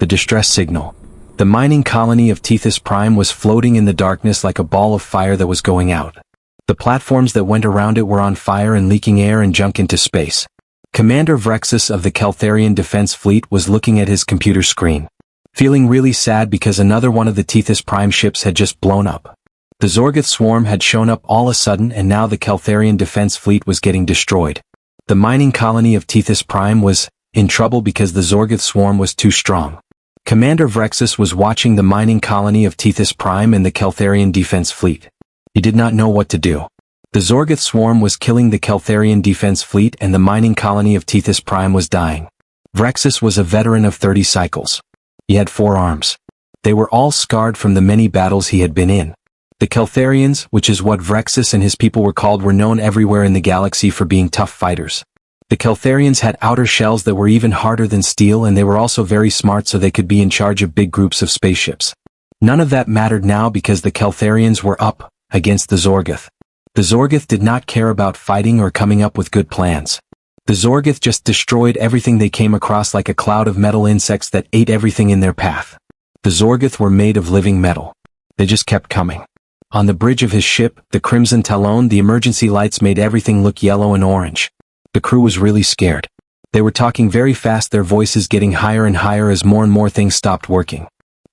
The distress signal. The mining colony of Tethys Prime was floating in the darkness like a ball of fire that was going out. The platforms that went around it were on fire and leaking air and junk into space. Commander Vrexus of the Caltharian Defense Fleet was looking at his computer screen, feeling really sad because another one of the Tethys Prime ships had just blown up. The Zorgoth swarm had shown up all of a sudden, and now the Caltharian Defense Fleet was getting destroyed. The mining colony of Tethys Prime was in trouble because the Zorgoth swarm was too strong. Commander Vrexus was watching the mining colony of Tethys Prime and the Caltharian Defense Fleet. He did not know what to do. The Zorgoth swarm was killing the Caltharian Defense Fleet and the mining colony of Tethys Prime was dying. Vrexus was a veteran of 30 cycles. He had 4 arms. They were all scarred from the many battles he had been in. The Caltharians, which is what Vrexus and his people were called, were known everywhere in the galaxy for being tough fighters. The Caltharians had outer shells that were even harder than steel, and they were also very smart, so they could be in charge of big groups of spaceships. None of that mattered now because the Caltharians were up against the Zorgoth. The Zorgoth did not care about fighting or coming up with good plans. The Zorgoth just destroyed everything they came across like a cloud of metal insects that ate everything in their path. The Zorgoth were made of living metal. They just kept coming. On the bridge of his ship, the Crimson Talon, the emergency lights made everything look yellow and orange. The crew was really scared. They were talking very fast, their voices getting higher and higher as more and more things stopped working.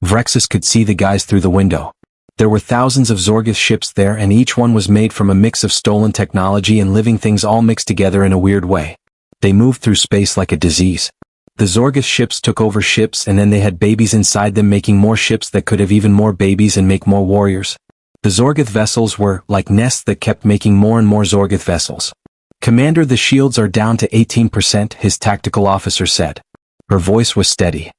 Vrexus could see the guys through the window. There were thousands of Zorgoth ships there, and each one was made from a mix of stolen technology and living things all mixed together in a weird way. They moved through space like a disease. The Zorgoth ships took over ships, and then they had babies inside them, making more ships that could have even more babies and make more warriors. The Zorgoth vessels were like nests that kept making more and more Zorgoth vessels. "Commander, the shields are down to 18%, his tactical officer said. Her voice was steady.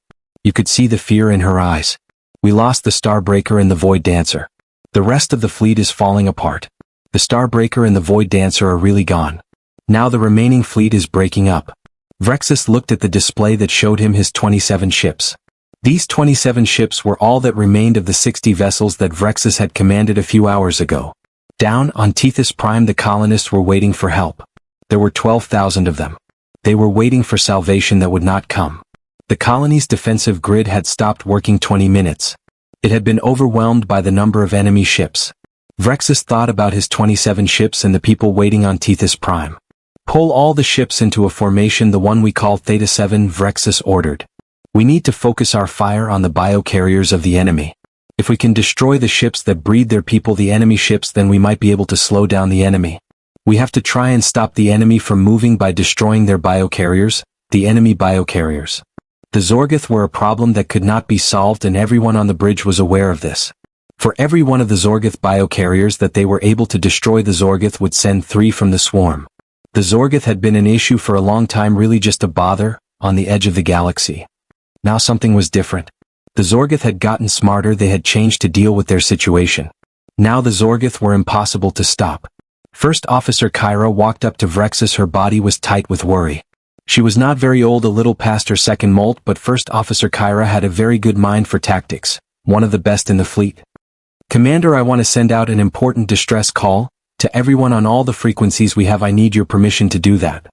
You could see the fear in her eyes. "We lost the Starbreaker and the Void Dancer. The rest of the fleet is falling apart. The Starbreaker and the Void Dancer are really gone. Now the remaining fleet is breaking up." Vrexus looked at the display that showed him his 27 ships. These 27 ships were all that remained of the 60 vessels that Vrexus had commanded a few hours ago. Down on Tethys Prime, the colonists were waiting for help. There were 12,000 of them. They were waiting for salvation that would not come. The colony's defensive grid had stopped working 20 minutes. It had been overwhelmed by the number of enemy ships. Vrexus thought about his 27 ships and the people waiting on Tethys Prime. "Pull all the ships into a formation, the one we call Theta 7, Vrexus ordered. "We need to focus our fire on the biocarriers of the enemy. If we can destroy the ships that breed their people, the enemy ships, then we might be able to slow down the enemy. We have to try and stop the enemy from moving by destroying their biocarriers, the enemy biocarriers." The Zorgoth were a problem that could not be solved, and everyone on the bridge was aware of this. For every one of the Zorgoth biocarriers that they were able to destroy, the Zorgoth would send 3 from the swarm. The Zorgoth had been an issue for a long time, really just a bother, on the edge of the galaxy. Now something was different. The Zorgoth had gotten smarter, they had changed to deal with their situation. Now the Zorgoth were impossible to stop. First Officer Kyra walked up to Vrexus, her body was tight with worry. She was not very old, a little past her second molt, but First Officer Kyra had a very good mind for tactics, one of the best in the fleet. "Commander, I want to send out an important distress call to everyone on all the frequencies we have. I need your permission to do that."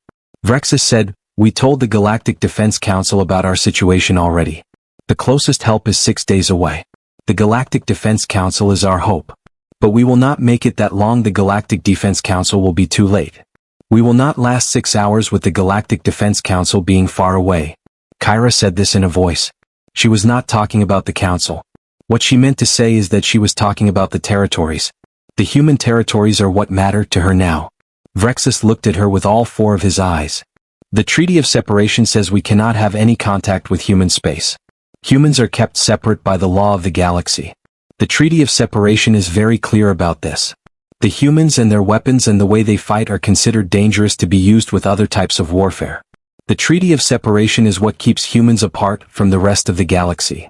Vrexus said, "We told the Galactic Defense Council about our situation already. The closest help is 6 days away. The Galactic Defense Council is our hope. But we will not make it that long. The Galactic Defense Council will be too late. We will not last 6 hours with the Galactic Defense Council being far away." Kyra said this in a voice. She was not talking about the council. What she meant to say is that she was talking about the territories. The human territories are what matter to her now. Vrexus looked at her with all 4 of his eyes. "The Treaty of Separation says we cannot have any contact with human space. Humans are kept separate by the law of the galaxy. The Treaty of Separation is very clear about this. The humans and their weapons and the way they fight are considered dangerous to be used with other types of warfare. The Treaty of Separation is what keeps humans apart from the rest of the galaxy."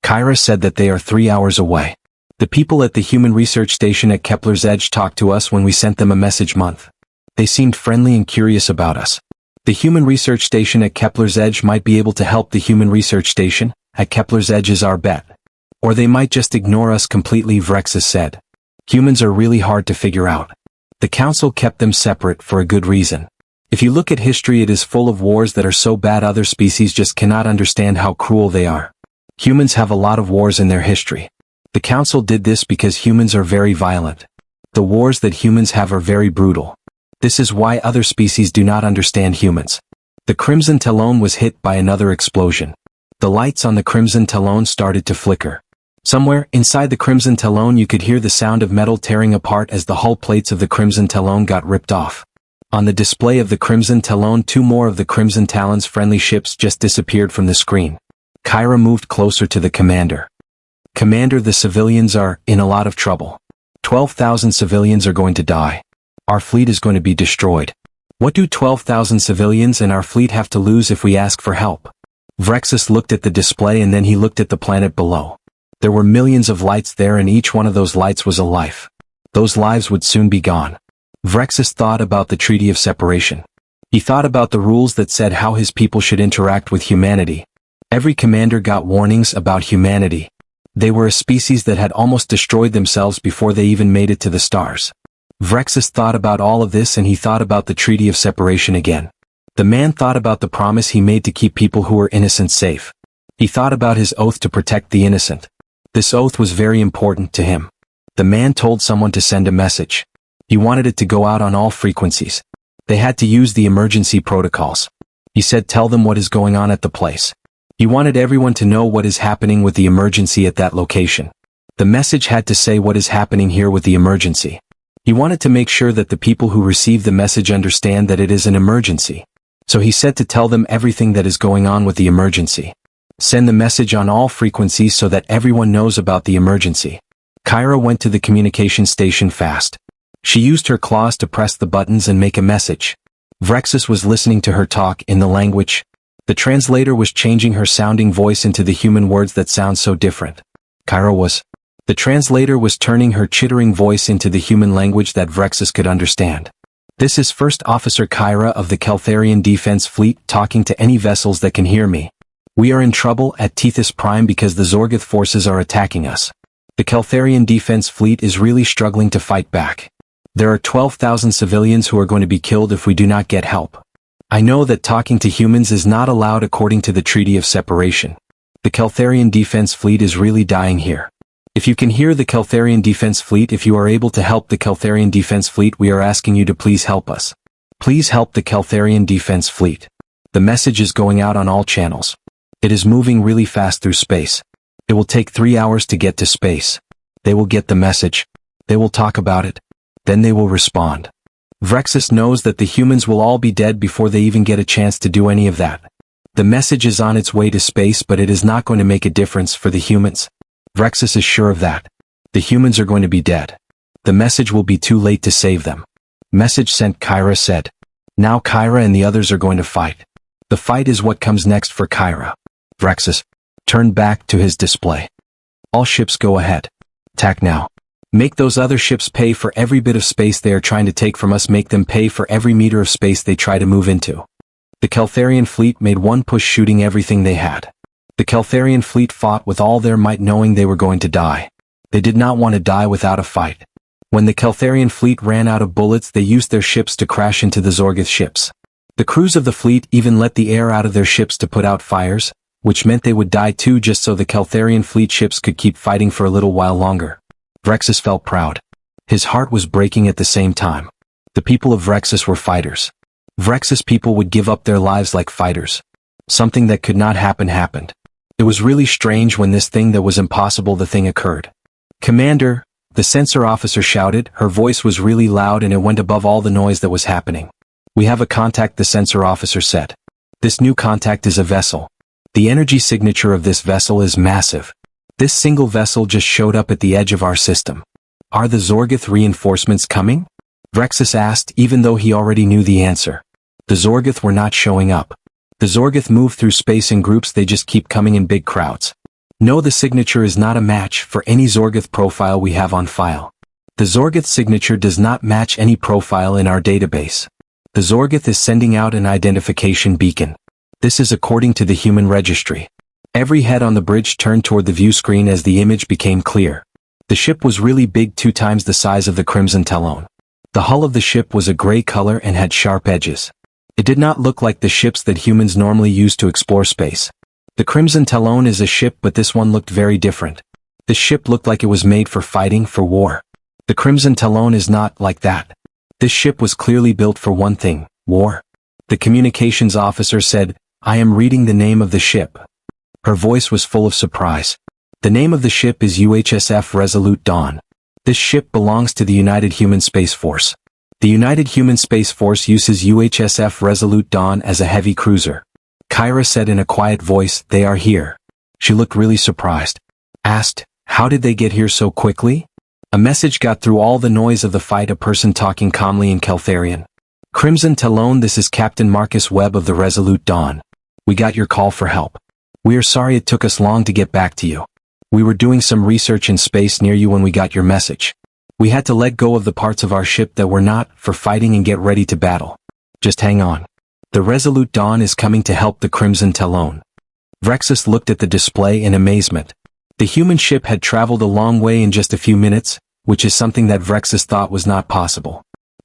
Kyra said that they are 3 hours away. "The people at the Human Research Station at Kepler's Edge talked to us when we sent them a message month. They seemed friendly and curious about us. The Human Research Station at Kepler's Edge might be able to help. The Human Research Station at Kepler's Edge is our bet. Or they might just ignore us completely," Vrexus said. "Humans are really hard to figure out. The Council kept them separate for a good reason. If you look at history, it is full of wars that are so bad other species just cannot understand how cruel they are. Humans have a lot of wars in their history. The Council did this because humans are very violent. The wars that humans have are very brutal. This is why other species do not understand humans. The Crimson Talon was hit by another explosion. The lights on the Crimson Talon started to flicker. Somewhere inside the Crimson Talon you could hear the sound of metal tearing apart as the hull plates of the Crimson Talon got ripped off. On the display of the Crimson Talon, 2 more of the Crimson Talon's friendly ships just disappeared from the screen. Kyra moved closer to the commander. Commander, the civilians are in a lot of trouble. 12,000 civilians are going to die. Our fleet is going to be destroyed. What do 12,000 civilians and our fleet have to lose if we ask for help? Vrexus looked at the display and then he looked at the planet below. There were millions of lights there and each one of those lights was a life. Those lives would soon be gone. Vrexus thought about the Treaty of Separation. He thought about the rules that said how his people should interact with humanity. Every commander got warnings about humanity. They were a species that had almost destroyed themselves before they even made it to the stars. Vrexus thought about all of this and he thought about the Treaty of Separation again. The man thought about the promise he made to keep people who were innocent safe. He thought about his oath to protect the innocent. This oath was very important to him. The man told someone to send a message. He wanted it to go out on all frequencies. They had to use the emergency protocols. He said tell them what is going on at the place. He wanted everyone to know what is happening with the emergency at that location. The message had to say what is happening here with the emergency. He wanted to make sure that the people who receive the message understand that it is an emergency. So he said to tell them everything that is going on with the emergency. Send the message on all frequencies so that everyone knows about the emergency. Kyra went to the communication station fast. She used her claws to press the buttons and make a message. Vrexus was listening to her talk in the language. The translator was changing her sounding voice into the human words that sound so different. The translator was turning her chittering voice into the human language that Vrexus could understand. This is First Officer Kyra of the Caltharian Defense Fleet talking to any vessels that can hear me. We are in trouble at Tethys Prime because the Zorgoth forces are attacking us. The Caltharian Defense Fleet is really struggling to fight back. There are 12,000 civilians who are going to be killed if we do not get help. I know that talking to humans is not allowed according to the Treaty of Separation. The Caltharian Defense Fleet is really dying here. If you can hear the Caltharian Defense Fleet, if you are able to help the Caltharian Defense Fleet, we are asking you to please help us. Please help the Caltharian Defense Fleet. The message is going out on all channels. It is moving really fast through space. It will take 3 hours to get to space. They will get the message. They will talk about it. Then they will respond. Vrexus knows that the humans will all be dead before they even get a chance to do any of that. The message is on its way to space, but it is not going to make a difference for the humans. Vrexus is sure of that. The humans are going to be dead. The message will be too late to save them. Message sent, Kyra said. Now Kyra and the others are going to fight. The fight is what comes next for Kyra. Vrexus turned back to his display. All ships go ahead. Attack now. Make those other ships pay for every bit of space they are trying to take from us. Make them pay for every meter of space they try to move into. The Caltharian fleet made one push, shooting everything they had. The Caltharian fleet fought with all their might, knowing they were going to die. They did not want to die without a fight. When the Caltharian fleet ran out of bullets, they used their ships to crash into the Zorgoth ships. The crews of the fleet even let the air out of their ships to put out fires, which meant they would die too, just so the Caltharian fleet ships could keep fighting for a little while longer. Vrexus felt proud. His heart was breaking at the same time. The people of Vrexus were fighters. Vrexus people would give up their lives like fighters. Something that could not happen happened. It was really strange when this thing that was impossible, the thing occurred. Commander, the sensor officer shouted. Her voice was really loud and it went above all the noise that was happening. We have a contact, the sensor officer said. This new contact is a vessel. The energy signature of this vessel is massive. This single vessel just showed up at the edge of our system. Are the Zorgoth reinforcements coming? Vrexus asked, even though he already knew the answer. The Zorgoth were not showing up. The Zorgoth move through space in groups, they just keep coming in big crowds. No, the signature is not a match for any Zorgoth profile we have on file. The Zorgoth signature does not match any profile in our database. The Zorgoth is sending out an identification beacon. This is according to the human registry. Every head on the bridge turned toward the view screen as the image became clear. The ship was really big, 2 times the size of the Crimson Talon. The hull of the ship was a gray color and had sharp edges. It did not look like the ships that humans normally use to explore space. The Crimson Talon is a ship, but this one looked very different. This ship looked like it was made for fighting, for war. The Crimson Talon is not like that. This ship was clearly built for one thing, war. The communications officer said, "I am reading the name of the ship." Her voice was full of surprise. The name of the ship is UHSF Resolute Dawn. This ship belongs to the United Human Space Force. The United Human Space Force uses UHSF Resolute Dawn as a heavy cruiser. Kyra said in a quiet voice, "They are here." She looked really surprised. Asked, "How did they get here so quickly?" A message got through all the noise of the fight, a person talking calmly in Keltharian. "Crimson Talon, this is Captain Marcus Webb of the Resolute Dawn. We got your call for help. We are sorry it took us long to get back to you. We were doing some research in space near you when we got your message. We had to let go of the parts of our ship that were not for fighting and get ready to battle. Just hang on. The Resolute Dawn is coming to help the Crimson Talon." Vrexus looked at the display in amazement. The human ship had traveled a long way in just a few minutes, which is something that Vrexus thought was not possible.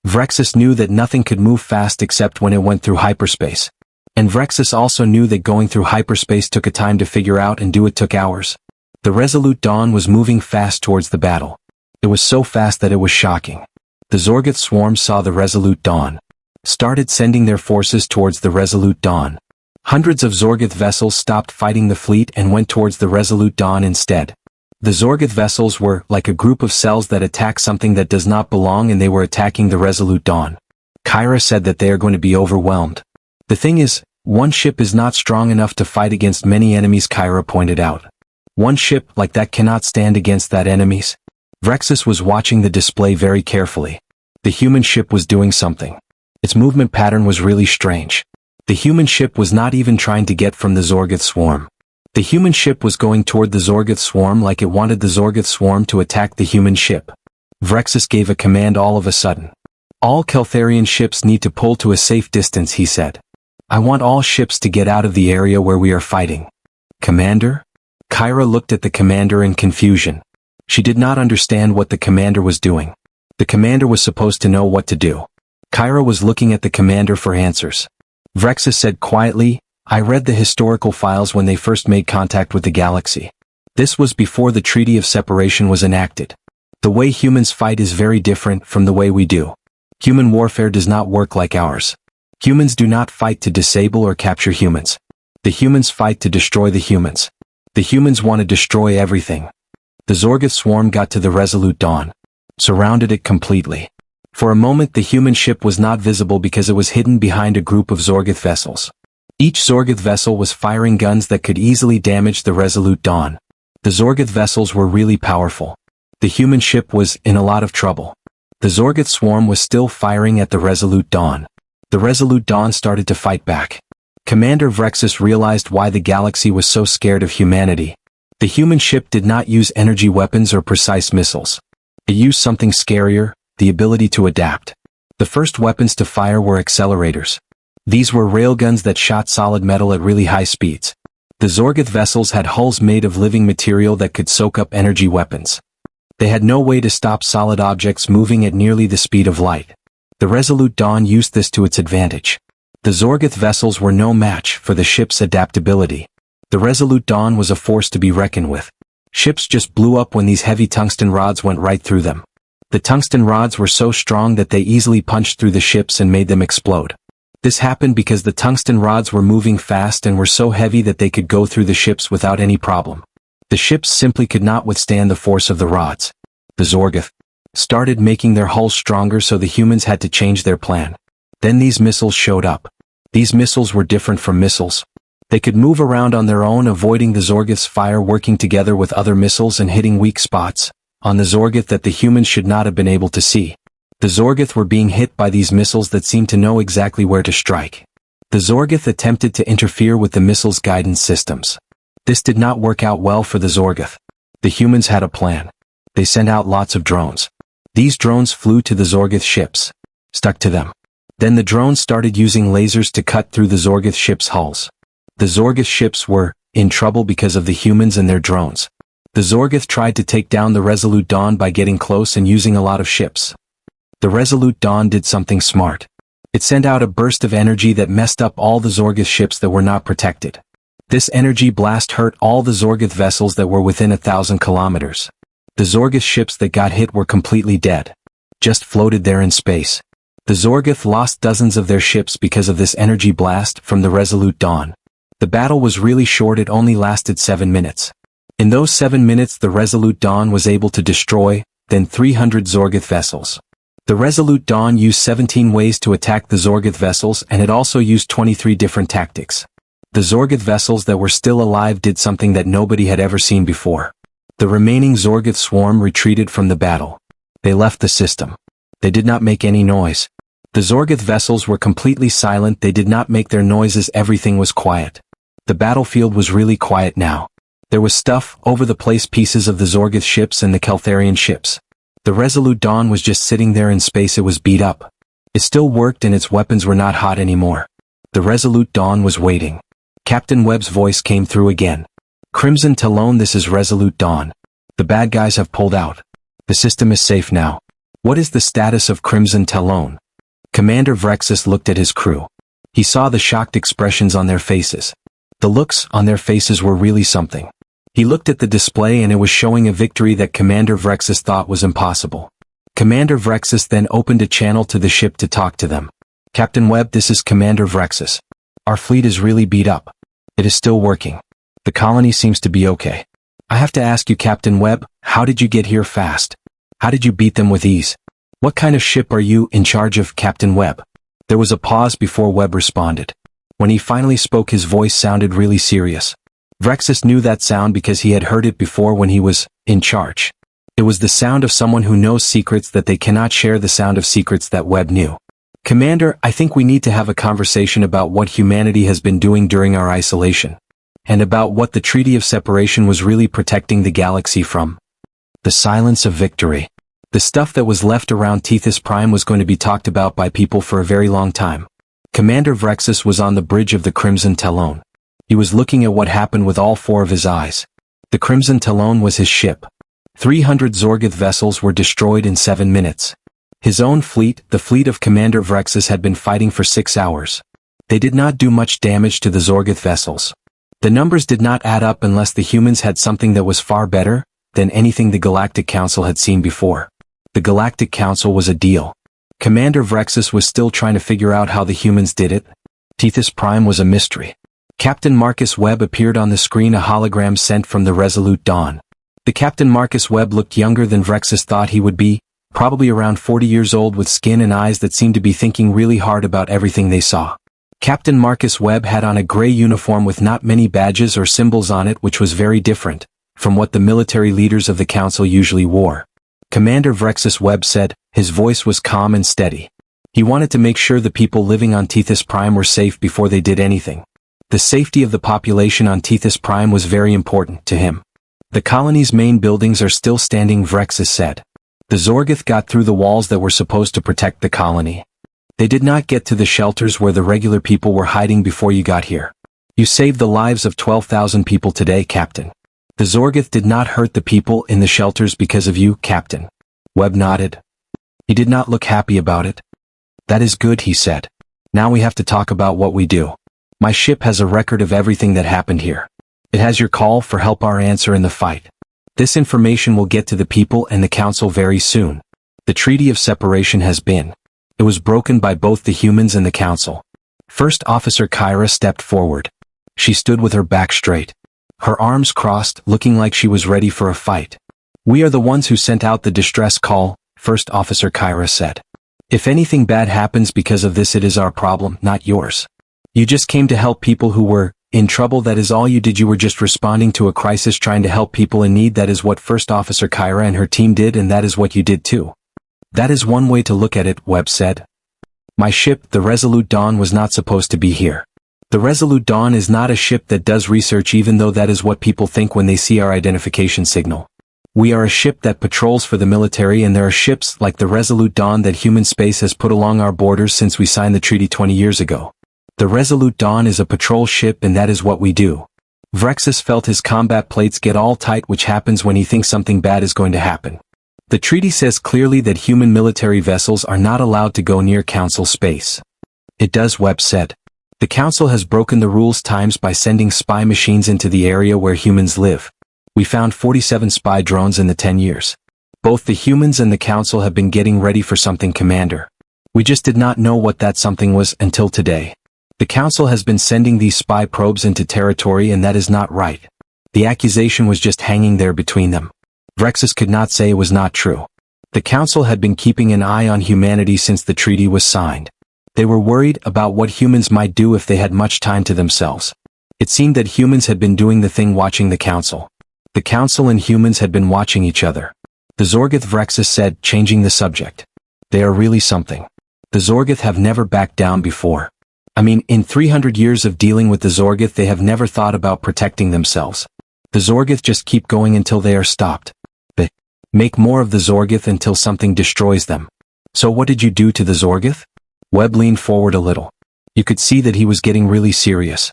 Vrexus knew that nothing could move fast except when it went through hyperspace. And Vrexus also knew that going through hyperspace took a time to figure out, and it took hours. The Resolute Dawn was moving fast towards the battle. It was so fast that it was shocking. The Zorgoth swarm saw the Resolute Dawn, started sending their forces towards the Resolute Dawn. Hundreds of Zorgoth vessels stopped fighting the fleet and went towards the Resolute Dawn instead. The Zorgoth vessels were like a group of cells that attack something that does not belong, and they were attacking the Resolute Dawn. Kyra said that they are going to be overwhelmed. The thing is, one ship is not strong enough to fight against many enemies, Kyra pointed out. One ship like that cannot stand against that enemies. Vrexus was watching the display very carefully. The human ship was doing something. Its movement pattern was really strange. The human ship was not even trying to get from the Zorgoth swarm. The human ship was going toward the Zorgoth swarm like it wanted the Zorgoth swarm to attack the human ship. Vrexus gave a command all of a sudden. "All Keltharian ships need to pull to a safe distance," he said. "I want all ships to get out of the area where we are fighting." "Commander?" Kyra looked at the commander in confusion. She did not understand what the commander was doing. The commander was supposed to know what to do. Kyra was looking at the commander for answers. Vrexus said quietly, "I read the historical files when they first made contact with the galaxy. This was before the Treaty of Separation was enacted. The way humans fight is very different from the way we do. Human warfare does not work like ours. Humans do not fight to disable or capture humans. The humans fight to destroy the humans. The humans want to destroy everything." The Zorgoth swarm got to the Resolute Dawn, surrounded it completely. For a moment the human ship was not visible because it was hidden behind a group of Zorgoth vessels. Each Zorgoth vessel was firing guns that could easily damage the Resolute Dawn. The Zorgoth vessels were really powerful. The human ship was in a lot of trouble. The Zorgoth swarm was still firing at the Resolute Dawn. The Resolute Dawn started to fight back. Commander Vrexus realized why the galaxy was so scared of humanity. The human ship did not use energy weapons or precise missiles. It used something scarier, the ability to adapt. The first weapons to fire were accelerators. These were railguns that shot solid metal at really high speeds. The Zorgoth vessels had hulls made of living material that could soak up energy weapons. They had no way to stop solid objects moving at nearly the speed of light. The Resolute Dawn used this to its advantage. The Zorgoth vessels were no match for the ship's adaptability. The Resolute Dawn was a force to be reckoned with. Ships just blew up when these heavy tungsten rods went right through them. The tungsten rods were so strong that they easily punched through the ships and made them explode. This happened because the tungsten rods were moving fast and were so heavy that they could go through the ships without any problem. The ships simply could not withstand the force of the rods. The Zorgoth started making their hulls stronger, so the humans had to change their plan. Then these missiles showed up. These missiles were different from missiles. They could move around on their own, avoiding the Zorgoth's fire, working together with other missiles and hitting weak spots on the Zorgoth that the humans should not have been able to see. The Zorgoth were being hit by these missiles that seemed to know exactly where to strike. The Zorgoth attempted to interfere with the missiles' guidance systems. This did not work out well for the Zorgoth. The humans had a plan. They sent out lots of drones. These drones flew to the Zorgoth ships, stuck to them. Then the drones started using lasers to cut through the Zorgoth ships' hulls. The Zorgoth ships were in trouble because of the humans and their drones. The Zorgoth tried to take down the Resolute Dawn by getting close and using a lot of ships. The Resolute Dawn did something smart. It sent out a burst of energy that messed up all the Zorgoth ships that were not protected. This energy blast hurt all the Zorgoth vessels that were within 1,000 kilometers. The Zorgoth ships that got hit were completely dead. Just floated there in space. The Zorgoth lost dozens of their ships because of this energy blast from the Resolute Dawn. The battle was really short, it only lasted 7 minutes. In those 7 minutes the Resolute Dawn was able to destroy, then 300 Zorgoth vessels. The Resolute Dawn used 17 ways to attack the Zorgoth vessels, and it also used 23 different tactics. The Zorgoth vessels that were still alive did something that nobody had ever seen before. The remaining Zorgoth swarm retreated from the battle. They left the system. They did not make any noise. The Zorgoth vessels were completely silent, they did not make their noises, everything was quiet. The battlefield was really quiet now. There was stuff over the place, pieces of the Zorgoth ships and the Keltharian ships. The Resolute Dawn was just sitting there in space, it was beat up. It still worked and its weapons were not hot anymore. The Resolute Dawn was waiting. Captain Webb's voice came through again. Crimson Talon, this is Resolute Dawn. The bad guys have pulled out. The system is safe now. What is the status of Crimson Talon? Commander Vrexus looked at his crew. He saw the shocked expressions on their faces. The looks on their faces were really something. He looked at the display and it was showing a victory that Commander Vrexus thought was impossible. Commander Vrexus then opened a channel to the ship to talk to them. Captain Webb, this is Commander Vrexus. Our fleet is really beat up. It is still working. The colony seems to be okay. I have to ask you, Captain Webb, how did you get here fast? How did you beat them with ease? What kind of ship are you in charge of, Captain Webb? There was a pause before Webb responded. When he finally spoke, his voice sounded really serious. Vrexus knew that sound because he had heard it before when he was in charge. It was the sound of someone who knows secrets that they cannot share, the sound of secrets that Webb knew. Commander, I think we need to have a conversation about what humanity has been doing during our isolation. And about what the Treaty of Separation was really protecting the galaxy from. The silence of victory. The stuff that was left around Tethys Prime was going to be talked about by people for a very long time. Commander Vrexus was on the bridge of the Crimson Talon. He was looking at what happened with all 4 of his eyes. The Crimson Talon was his ship. 300 Zorgoth vessels were destroyed in 7 minutes. His own fleet, the fleet of Commander Vrexus, had been fighting for 6 hours. They did not do much damage to the Zorgoth vessels. The numbers did not add up unless the humans had something that was far better than anything the Galactic Council had seen before. The Galactic Council was a deal. Commander Vrexus was still trying to figure out how the humans did it. Tethys Prime was a mystery. Captain Marcus Webb appeared on the screen, a hologram sent from the Resolute Dawn. The Captain Marcus Webb looked younger than Vrexus thought he would be, probably around 40 years old, with skin and eyes that seemed to be thinking really hard about everything they saw. Captain Marcus Webb had on a gray uniform with not many badges or symbols on it, which was very different from what the military leaders of the council usually wore. Commander Vrexus Webb said, his voice was calm and steady. He wanted to make sure the people living on Tethys Prime were safe before they did anything. The safety of the population on Tethys Prime was very important to him. The colony's main buildings are still standing, Vrexus said. The Zorgoth got through the walls that were supposed to protect the colony. They did not get to the shelters where the regular people were hiding before you got here. You saved the lives of 12,000 people today, Captain. The Zorgoth did not hurt the people in the shelters because of you, Captain. Webb nodded. He did not look happy about it. That is good, he said. Now we have to talk about what we do. My ship has a record of everything that happened here. It has your call for help, our answer in the fight. This information will get to the people and the council very soon. The Treaty of Separation has been. It was broken by both the humans and the council. First Officer Kyra stepped forward. She stood with her back straight. Her arms crossed, looking like she was ready for a fight. We are the ones who sent out the distress call, First Officer Kyra said. If anything bad happens because of this, it is our problem, not yours. You just came to help people who were in trouble, that is all you did. You were just responding to a crisis, trying to help people in need. That is what First Officer Kyra and her team did, and that is what you did too. That is one way to look at it, Webb said. My ship, the Resolute Dawn, was not supposed to be here. The Resolute Dawn is not a ship that does research, even though that is what people think when they see our identification signal. We are a ship that patrols for the military, and there are ships like the Resolute Dawn that human space has put along our borders since we signed the treaty 20 years ago. The Resolute Dawn is a patrol ship, and that is what we do. Vrexus felt his combat plates get all tight, which happens when he thinks something bad is going to happen. The treaty says clearly that human military vessels are not allowed to go near council space. It does, Webb said. The Council has broken the rules times by sending spy machines into the area where humans live. We found 47 spy drones in the 10 years. Both the humans and the Council have been getting ready for something, Commander. We just did not know what that something was until today. The Council has been sending these spy probes into territory, and that is not right. The accusation was just hanging there between them. Vrexus could not say it was not true. The Council had been keeping an eye on humanity since the treaty was signed. They were worried about what humans might do if they had much time to themselves. It seemed that humans had been doing the thing, watching the Council. The Council and humans had been watching each other. The Zorgoth, Vrexus said, changing the subject. They are really something. The Zorgoth have never backed down before. I mean, in 300 years of dealing with the Zorgoth, they have never thought about protecting themselves. The Zorgoth just keep going until they are stopped. They make more of the Zorgoth until something destroys them. So what did you do to the Zorgoth? Webb leaned forward a little. You could see that he was getting really serious.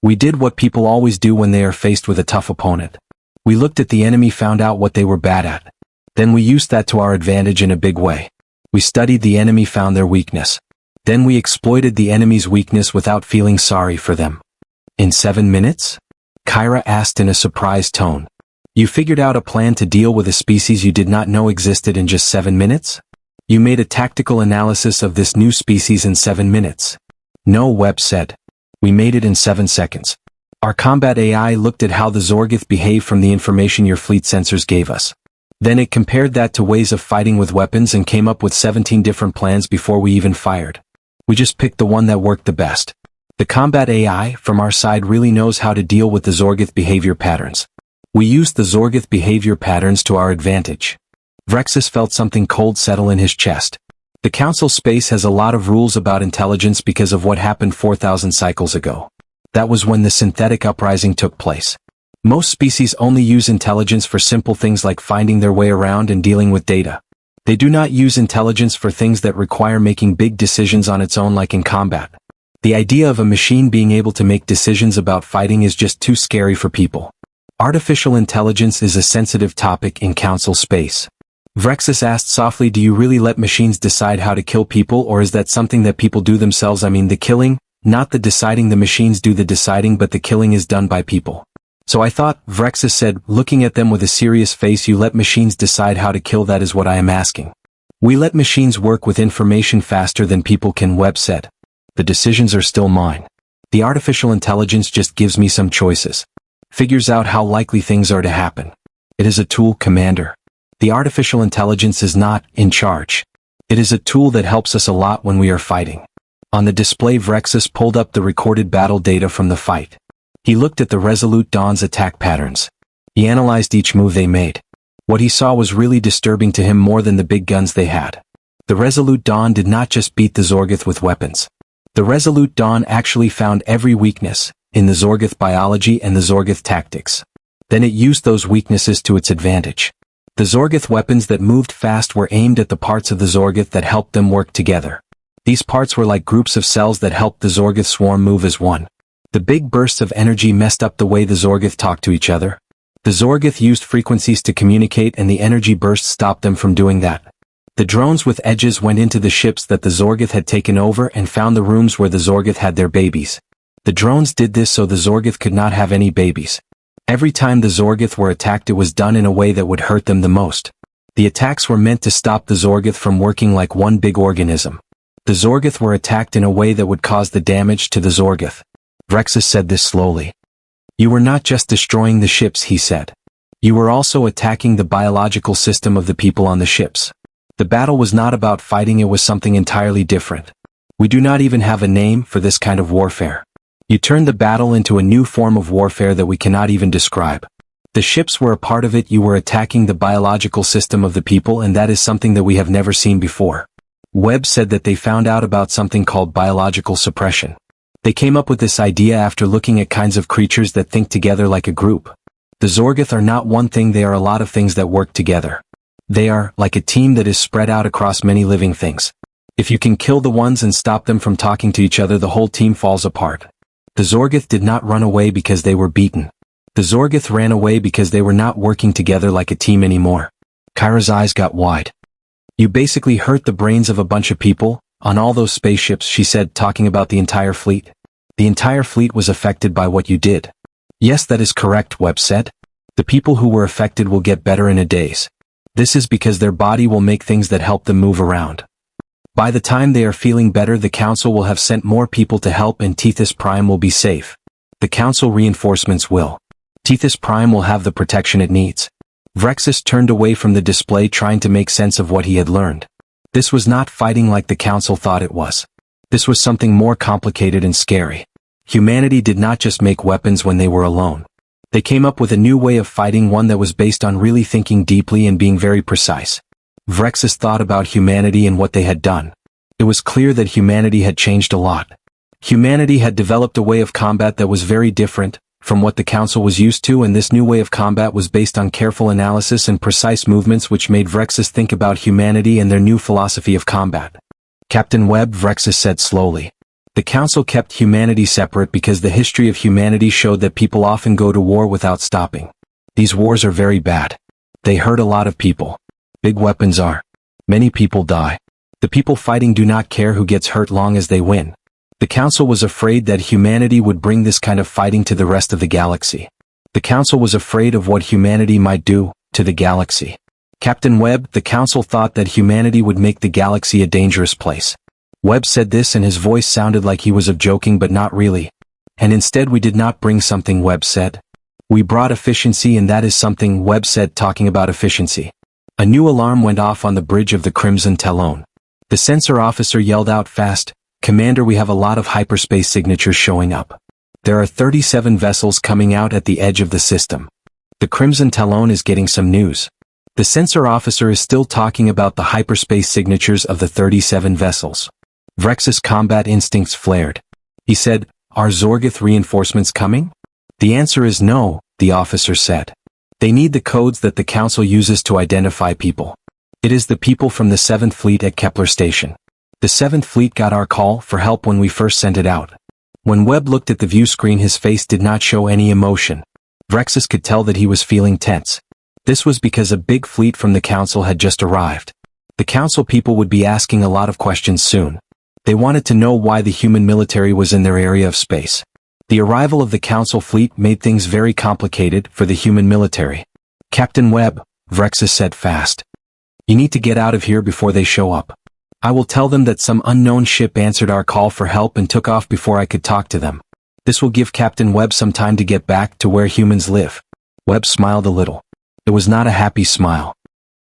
We did what people always do when they are faced with a tough opponent. We looked at the enemy, found out what they were bad at. Then we used that to our advantage in a big way. We studied the enemy, found their weakness. Then we exploited the enemy's weakness without feeling sorry for them. In 7 minutes? Kyra asked in a surprised tone. You figured out a plan to deal with a species you did not know existed in just 7 minutes? You made a tactical analysis of this new species in 7 minutes. No, Webb said. We made it in 7 seconds. Our combat AI looked at how the Zorgoth behave from the information your fleet sensors gave us. Then it compared that to ways of fighting with weapons and came up with 17 different plans before we even fired. We just picked the one that worked the best. The combat AI, from our side, really knows how to deal with the Zorgoth behavior patterns. We used the Zorgoth behavior patterns to our advantage. Vrexus felt something cold settle in his chest. The Council space has a lot of rules about intelligence because of what happened 4,000 cycles ago. That was when the synthetic uprising took place. Most species only use intelligence for simple things like finding their way around and dealing with data. They do not use intelligence for things that require making big decisions on its own, like in combat. The idea of a machine being able to make decisions about fighting is just too scary for people. Artificial intelligence is a sensitive topic in Council space. Vrexus asked softly, do you really let machines decide how to kill people, or is that something that people do themselves? I mean the killing, not the deciding. The machines do the deciding, but the killing is done by people. So I thought, Vrexus said, looking at them with a serious face, you let machines decide how to kill. That is what I am asking. We let machines work with information faster than people can, Webb said. The decisions are still mine. The artificial intelligence just gives me some choices. Figures out how likely things are to happen. It is a tool, Commander. The artificial intelligence is not in charge. It is a tool that helps us a lot when we are fighting. On the display, Vrexus pulled up the recorded battle data from the fight. He looked at the Resolute Dawn's attack patterns. He analyzed each move they made. What he saw was really disturbing to him, more than the big guns they had. The Resolute Dawn did not just beat the Zorgoth with weapons. The Resolute Dawn actually found every weakness in the Zorgoth biology and the Zorgoth tactics. Then it used those weaknesses to its advantage. The Zorgoth weapons that moved fast were aimed at the parts of the Zorgoth that helped them work together. These parts were like groups of cells that helped the Zorgoth swarm move as one. The big bursts of energy messed up the way the Zorgoth talked to each other. The Zorgoth used frequencies to communicate, and the energy bursts stopped them from doing that. The drones with edges went into the ships that the Zorgoth had taken over and found the rooms where the Zorgoth had their babies. The drones did this so the Zorgoth could not have any babies. Every time the Zorgoth were attacked, it was done in a way that would hurt them the most. The attacks were meant to stop the Zorgoth from working like one big organism. The Zorgoth were attacked in a way that would cause the damage to the Zorgoth. Vrexus said this slowly. You were not just destroying the ships, he said. You were also attacking the biological system of the people on the ships. The battle was not about fighting, it was something entirely different. We do not even have a name for this kind of warfare. You turned the battle into a new form of warfare that we cannot even describe. The ships were a part of it. You were attacking the biological system of the people, and that is something that we have never seen before. Webb said that they found out about something called biological suppression. They came up with this idea after looking at kinds of creatures that think together like a group. The Zorgoth are not one thing, they are a lot of things that work together. They are like a team that is spread out across many living things. If you can kill the ones and stop them from talking to each other, the whole team falls apart. The Zorgoth did not run away because they were beaten. The Zorgoth ran away because they were not working together like a team anymore. Kyra's eyes got wide. You basically hurt the brains of a bunch of people, on all those spaceships, she said, talking about the entire fleet. The entire fleet was affected by what you did. Yes, that is correct, Webb said. The people who were affected will get better in a daze. This is because their body will make things that help them move around. By the time they are feeling better, the Council will have sent more people to help and Tethys Prime will be safe. The Council reinforcements will. Tethys Prime will have the protection it needs. Vrexus turned away from the display trying to make sense of what he had learned. This was not fighting like the Council thought it was. This was something more complicated and scary. Humanity did not just make weapons when they were alone. They came up with a new way of fighting, one that was based on really thinking deeply and being very precise. Vrexus thought about humanity and what they had done. It was clear that humanity had changed a lot. Humanity had developed a way of combat that was very different from what the Council was used to, and this new way of combat was based on careful analysis and precise movements, which made Vrexus think about humanity and their new philosophy of combat. Captain Webb, Vrexus said slowly. The Council kept humanity separate because the history of humanity showed that people often go to war without stopping. These wars are very bad. They hurt a lot of people. Big weapons are. Many people die. The people fighting do not care who gets hurt long as they win. The Council was afraid that humanity would bring this kind of fighting to the rest of the galaxy. The Council was afraid of what humanity might do to the galaxy. Captain Webb, the Council thought that humanity would make the galaxy a dangerous place. Webb said this and his voice sounded like he was joking, but not really. And instead we did not bring something, Webb said. We brought efficiency, and that is something, Webb said, talking about efficiency. A new alarm went off on the bridge of the Crimson Talon. The sensor officer yelled out fast, Commander, we have a lot of hyperspace signatures showing up. There are 37 vessels coming out at the edge of the system. The Crimson Talon is getting some news. The sensor officer is still talking about the hyperspace signatures of the 37 vessels. Vrexus' combat instincts flared. He said, Are Zorgoth reinforcements coming? The answer is no, the officer said. They need the codes that the Council uses to identify people. It is the people from the 7th Fleet at Kepler Station. The 7th Fleet got our call for help when we first sent it out. When Webb looked at the view screen, his face did not show any emotion. Vrexus could tell that he was feeling tense. This was because a big fleet from the Council had just arrived. The Council people would be asking a lot of questions soon. They wanted to know why the human military was in their area of space. The arrival of the Council fleet made things very complicated for the human military. Captain Webb, Vrexus said fast. You need to get out of here before they show up. I will tell them that some unknown ship answered our call for help and took off before I could talk to them. This will give Captain Webb some time to get back to where humans live. Webb smiled a little. It was not a happy smile.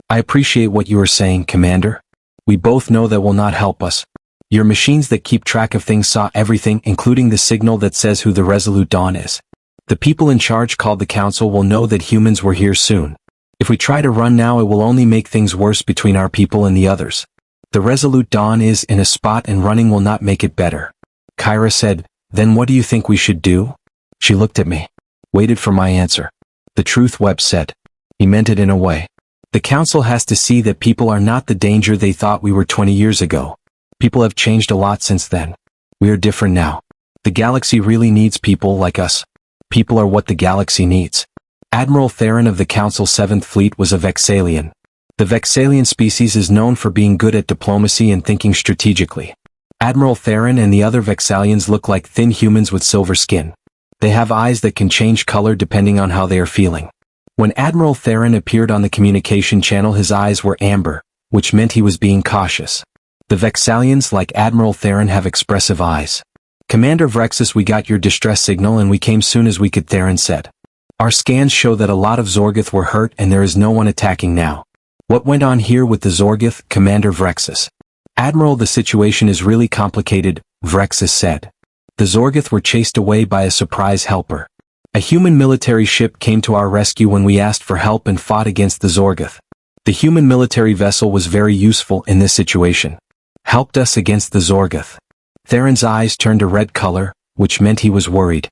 I appreciate what you are saying, Commander. We both know that will not help us. Your machines that keep track of things saw everything, including the signal that says who the Resolute Dawn is. The people in charge called the Council will know that humans were here soon. If we try to run now, it will only make things worse between our people and the others. The Resolute Dawn is in a spot and running will not make it better. Kyra said, Then what do you think we should do? She looked at me. Waited for my answer. The truth, Webb said. He meant it in a way. The Council has to see that people are not the danger they thought we were 20 years ago. People have changed a lot since then. We are different now. The galaxy really needs people like us. People are what the galaxy needs. Admiral Theron of the Council 7th Fleet was a Vexalian. The Vexalian species is known for being good at diplomacy and thinking strategically. Admiral Theron and the other Vexalians look like thin humans with silver skin. They have eyes that can change color depending on how they are feeling. When Admiral Theron appeared on the communication channel, his eyes were amber, which meant he was being cautious. The Vexalians, like Admiral Theron, have expressive eyes. Commander Vrexus, we got your distress signal and we came soon as we could, Theron said. Our scans show that a lot of Zorgoth were hurt and there is no one attacking now. What went on here with the Zorgoth, Commander Vrexus? Admiral, the situation is really complicated, Vrexus said. The Zorgoth were chased away by a surprise helper. A human military ship came to our rescue when we asked for help and fought against the Zorgoth. The human military vessel was very useful in this situation. Helped us against the Zorgoth. Theron's eyes turned a red color, which meant he was worried.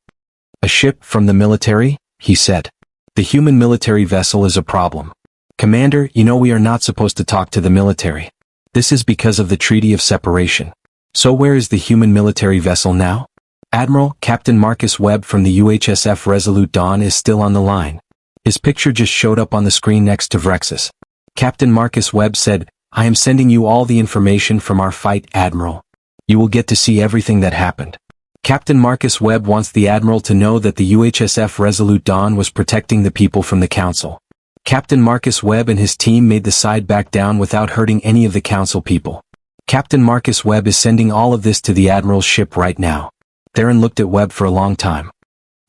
A ship from the military? He said. The human military vessel is a problem. Commander, you know we are not supposed to talk to the military. This is because of the Treaty of Separation. So where is the human military vessel now? Admiral, Captain Marcus Webb from the UHSF Resolute Dawn is still on the line. His picture just showed up on the screen next to Vrexus. Captain Marcus Webb said, I am sending you all the information from our fight, Admiral. You will get to see everything that happened. Captain Marcus Webb wants the Admiral to know that the UHSF Resolute Dawn was protecting the people from the Council. Captain Marcus Webb and his team made the side back down without hurting any of the Council people. Captain Marcus Webb is sending all of this to the Admiral's ship right now. Theron looked at Webb for a long time.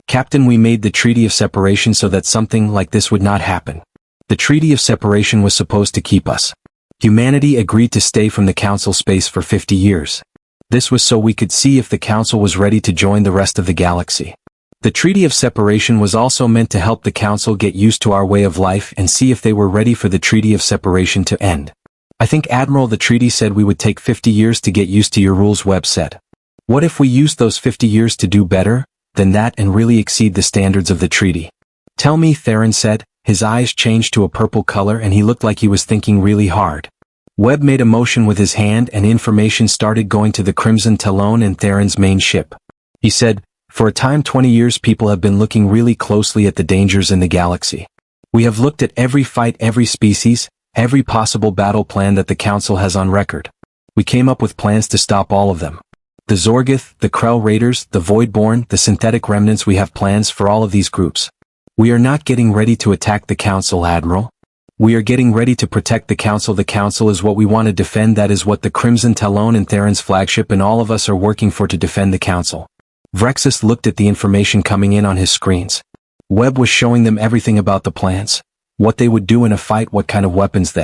Captain, we made the Treaty of Separation so that something like this would not happen. The Treaty of Separation was supposed to keep us. Humanity agreed to stay from the Council space for 50 years. This was so we could see if the Council was ready to join the rest of the galaxy. The Treaty of Separation was also meant to help the Council get used to our way of life and see if they were ready for the Treaty of Separation to end. I think, Admiral, the treaty said we would take 50 years to get used to your rules, Webb said. What if we used those 50 years to do better than that and really exceed the standards of the treaty? Tell me, Theron said. His eyes changed to a purple color and he looked like he was thinking really hard. Webb made a motion with his hand and information started going to the Crimson Talon and Theron's main ship. He said, for a time 20 years people have been looking really closely at the dangers in the galaxy. We have looked at every fight, every species, every possible battle plan that the Council has on record. We came up with plans to stop all of them. The Zorgoth, the Krell Raiders, the Voidborn, the Synthetic Remnants, we have plans for all of these groups. We are not getting ready to attack the Council, Admiral. We are getting ready to protect the Council. The Council is what we want to defend. That is what the Crimson Talon and Theron's flagship and all of us are working for, to defend the Council. Vrexus looked at the information coming in on his screens. Webb was showing them everything about the plans. What they would do in a fight, what kind of weapons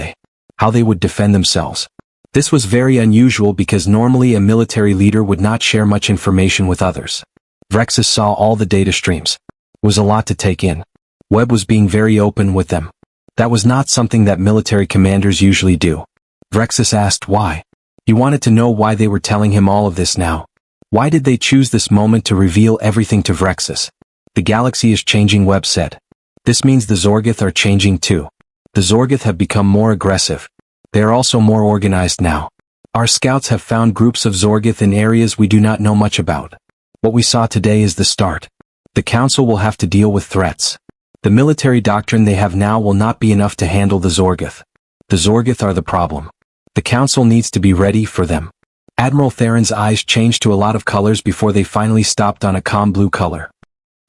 how they would defend themselves. This was very unusual because normally a military leader would not share much information with others. Vrexus saw all the data streams. It was a lot to take in. Webb was being very open with them. That was not something that military commanders usually do. Vrexus asked why. He wanted to know why they were telling him all of this now. Why did they choose this moment to reveal everything to Vrexus? The galaxy is changing, Webb said. This means the Zorgoth are changing too. The Zorgoth have become more aggressive. They are also more organized now. Our scouts have found groups of Zorgoth in areas we do not know much about. What we saw today is the start. The Council will have to deal with threats. The military doctrine they have now will not be enough to handle the Zorgoth. The Zorgoth are the problem. The Council needs to be ready for them. Admiral Theron's eyes changed to a lot of colors before they finally stopped on a calm blue color.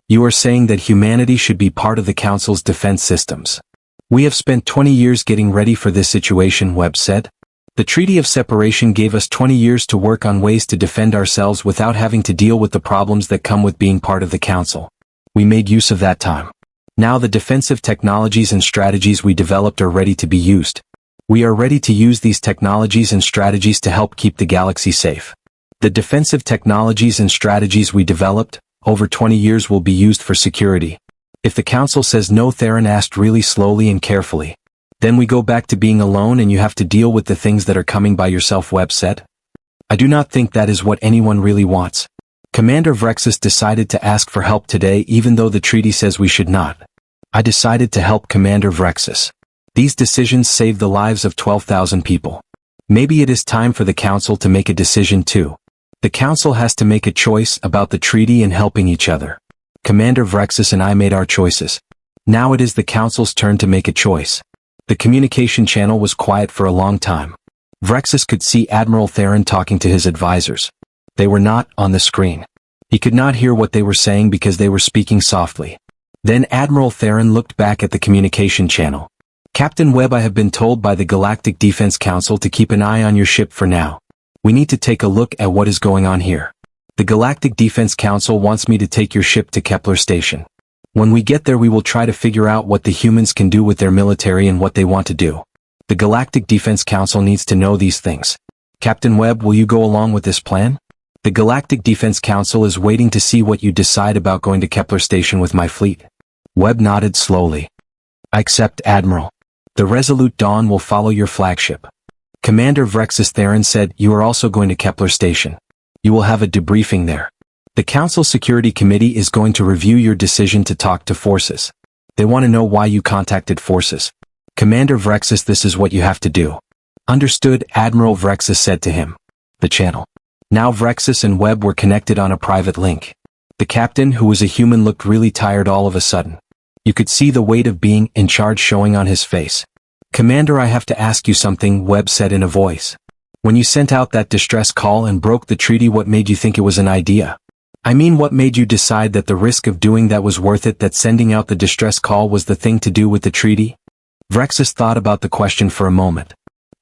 You are saying that humanity should be part of the Council's defense systems. We have spent 20 years getting ready for this situation, Webb said. The Treaty of Separation gave us 20 years to work on ways to defend ourselves without having to deal with the problems that come with being part of the Council. We made use of that time. Now the defensive technologies and strategies we developed are ready to be used. We are ready to use these technologies and strategies to help keep the galaxy safe. The defensive technologies and strategies we developed over 20 years will be used for security. If the Council says no, Theron asked really slowly and carefully. Then we go back to being alone and you have to deal with the things that are coming by yourself, Webb said. I do not think that is what anyone really wants. Commander Vrexus decided to ask for help today even though the treaty says we should not. I decided to help Commander Vrexus. These decisions save the lives of 12,000 people. Maybe it is time for the Council to make a decision too. The Council has to make a choice about the treaty and helping each other. Commander Vrexus and I made our choices. Now it is the Council's turn to make a choice. The communication channel was quiet for a long time. Vrexus could see Admiral Theron talking to his advisors. They were not on the screen. He could not hear what they were saying because they were speaking softly. Then Admiral Theron looked back at the communication channel. Captain Webb, I have been told by the Galactic Defense Council to keep an eye on your ship for now. We need to take a look at what is going on here. The Galactic Defense Council wants me to take your ship to Kepler Station. When we get there we will try to figure out what the humans can do with their military and what they want to do. The Galactic Defense Council needs to know these things. Captain Webb, will you go along with this plan? The Galactic Defense Council is waiting to see what you decide about going to Kepler Station with my fleet. Webb nodded slowly. I accept, Admiral. The Resolute Dawn will follow your flagship. Commander Vrexus, Theron said, you are also going to Kepler Station. You will have a debriefing there. The Council Security Committee is going to review your decision to talk to Forces. They want to know why you contacted Forces. Commander Vrexus, this is what you have to do. Understood, Admiral Vrexus said to him. The channel. Now Vrexus and Webb were connected on a private link. The captain, who was a human, looked really tired all of a sudden. You could see the weight of being in charge showing on his face. Commander, I have to ask you something, Webb said in a voice. When you sent out that distress call and broke the treaty, what made you think it was an idea? I mean, what made you decide that the risk of doing that was worth it, that sending out the distress call was the thing to do with the treaty? Vrexus thought about the question for a moment.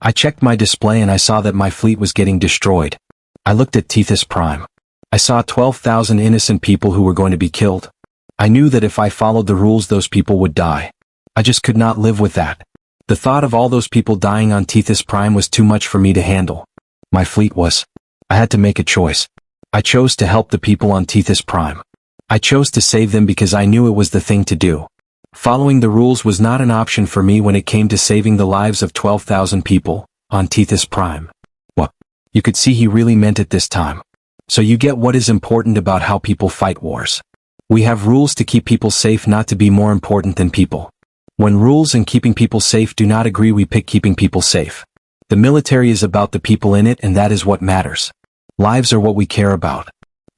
I checked my display and I saw that my fleet was getting destroyed. I looked at Tethys Prime. I saw 12,000 innocent people who were going to be killed. I knew that if I followed the rules, those people would die. I just could not live with that. The thought of all those people dying on Tethys Prime was too much for me to handle. My fleet was. I had to make a choice. I chose to help the people on Tethys Prime. I chose to save them because I knew it was the thing to do. Following the rules was not an option for me when it came to saving the lives of 12,000 people on Tethys Prime. Well, you could see he really meant it this time. So you get what is important about how people fight wars. We have rules to keep people safe, not to be more important than people. When rules and keeping people safe do not agree, we pick keeping people safe. The military is about the people in it, and that is what matters. Lives are what we care about.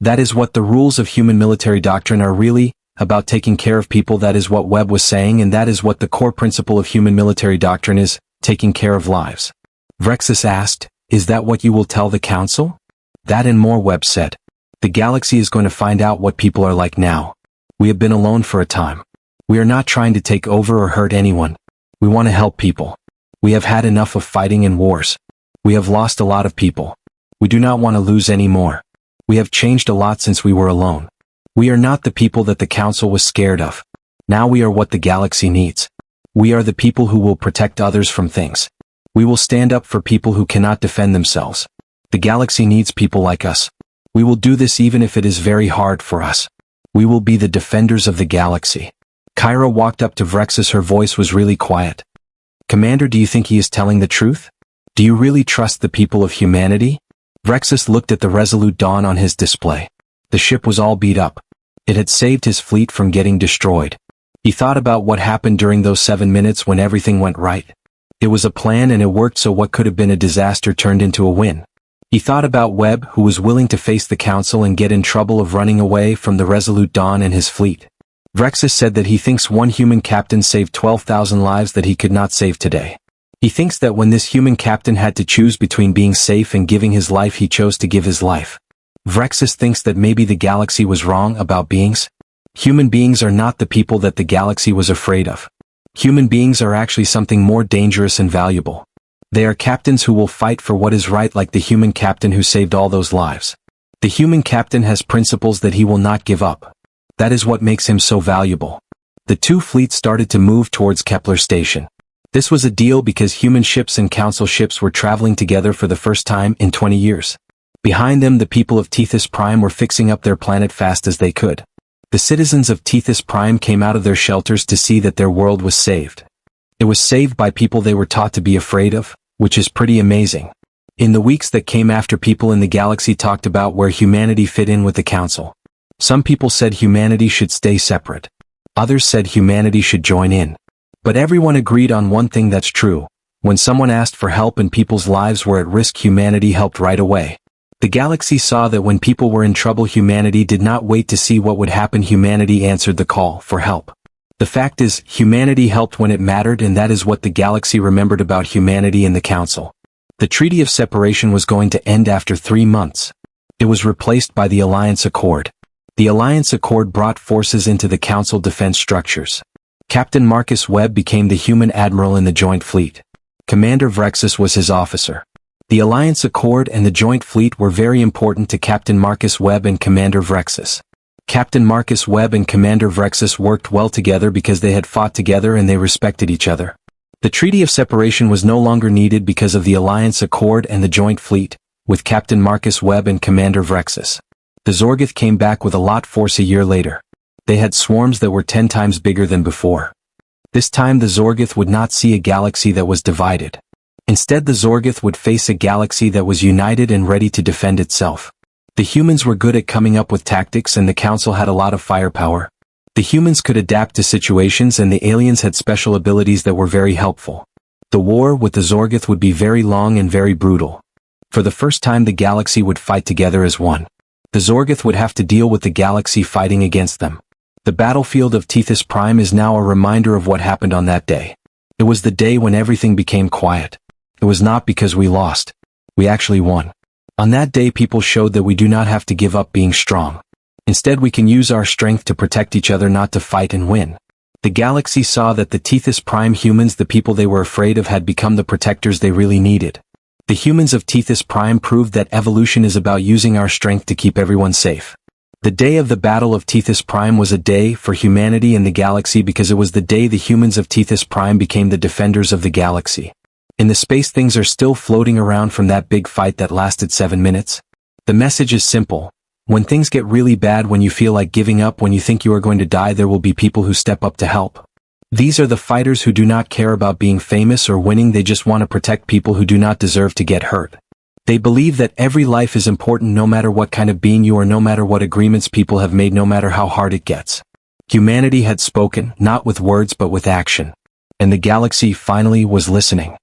That is what the rules of human military doctrine are really, about taking care of people. That is what Webb was saying, and that is what the core principle of human military doctrine is, taking care of lives. Vrexus asked, is that what you will tell the council? That and more, Webb said. The galaxy is going to find out what people are like now. We have been alone for a time. We are not trying to take over or hurt anyone. We want to help people. We have had enough of fighting and wars. We have lost a lot of people. We do not want to lose any more. We have changed a lot since we were alone. We are not the people that the council was scared of. Now we are what the galaxy needs. We are the people who will protect others from things. We will stand up for people who cannot defend themselves. The galaxy needs people like us. We will do this even if it is very hard for us. We will be the defenders of the galaxy. Kyra walked up to Vrexus. Her voice was really quiet. Commander, do you think he is telling the truth? Do you really trust the people of humanity? Vrexus looked at the Resolute Dawn on his display. The ship was all beat up. It had saved his fleet from getting destroyed. He thought about what happened during those 7 minutes when everything went right. It was a plan and it worked, so what could have been a disaster turned into a win. He thought about Webb, who was willing to face the council and get in trouble of running away from the Resolute Dawn and his fleet. Vrexus said that he thinks one human captain saved 12,000 lives that he could not save today. He thinks that when this human captain had to choose between being safe and giving his life, he chose to give his life. Vrexus thinks that maybe the galaxy was wrong about beings. Human beings are not the people that the galaxy was afraid of. Human beings are actually something more dangerous and valuable. They are captains who will fight for what is right, like the human captain who saved all those lives. The human captain has principles that he will not give up. That is what makes him so valuable. The two fleets started to move towards Kepler Station. This was a deal because human ships and council ships were traveling together for the first time in 20 years. Behind them, the people of Tethys Prime were fixing up their planet fast as they could. The citizens of Tethys Prime came out of their shelters to see that their world was saved. It was saved by people they were taught to be afraid of, which is pretty amazing. In the weeks that came after, people in the galaxy talked about where humanity fit in with the council. Some people said humanity should stay separate. Others said humanity should join in. But everyone agreed on one thing that's true. When someone asked for help and people's lives were at risk, humanity helped right away. The galaxy saw that when people were in trouble, humanity did not wait to see what would happen. Humanity answered the call for help. The fact is, humanity helped when it mattered, and that is what the galaxy remembered about humanity and the council. The Treaty of Separation was going to end after 3 months. It was replaced by the Alliance Accord. The Alliance Accord brought forces into the council defense structures. Captain Marcus Webb became the human admiral in the Joint Fleet. Commander Vrexus was his officer. The Alliance Accord and the Joint Fleet were very important to Captain Marcus Webb and Commander Vrexus. Captain Marcus Webb and Commander Vrexus worked well together because they had fought together and they respected each other. The Treaty of Separation was no longer needed because of the Alliance Accord and the Joint Fleet, with Captain Marcus Webb and Commander Vrexus. The Zorgoth came back with a lot force a year later. They had swarms that were 10 times bigger than before. This time the Zorgoth would not see a galaxy that was divided. Instead, the Zorgoth would face a galaxy that was united and ready to defend itself. The humans were good at coming up with tactics and the council had a lot of firepower. The humans could adapt to situations and the aliens had special abilities that were very helpful. The war with the Zorgoth would be very long and very brutal. For the first time, the galaxy would fight together as one. The Zorgoth would have to deal with the galaxy fighting against them. The battlefield of Tethys Prime is now a reminder of what happened on that day. It was the day when everything became quiet. It was not because we lost. We actually won. On that day, people showed that we do not have to give up being strong. Instead we can use our strength to protect each other, not to fight and win. The galaxy saw that the Tethys Prime humans, the people they were afraid of, had become the protectors they really needed. The humans of Tethys Prime proved that evolution is about using our strength to keep everyone safe. The day of the Battle of Tethys Prime was a day for humanity and the galaxy because it was the day the humans of Tethys Prime became the defenders of the galaxy. In the space, things are still floating around from that big fight that lasted 7 minutes. The message is simple. When things get really bad, when you feel like giving up, when you think you are going to die, there will be people who step up to help. These are the fighters who do not care about being famous or winning, they just want to protect people who do not deserve to get hurt. They believe that every life is important, no matter what kind of being you are, no matter what agreements people have made, no matter how hard it gets. Humanity had spoken, not with words but with action. And the galaxy finally was listening.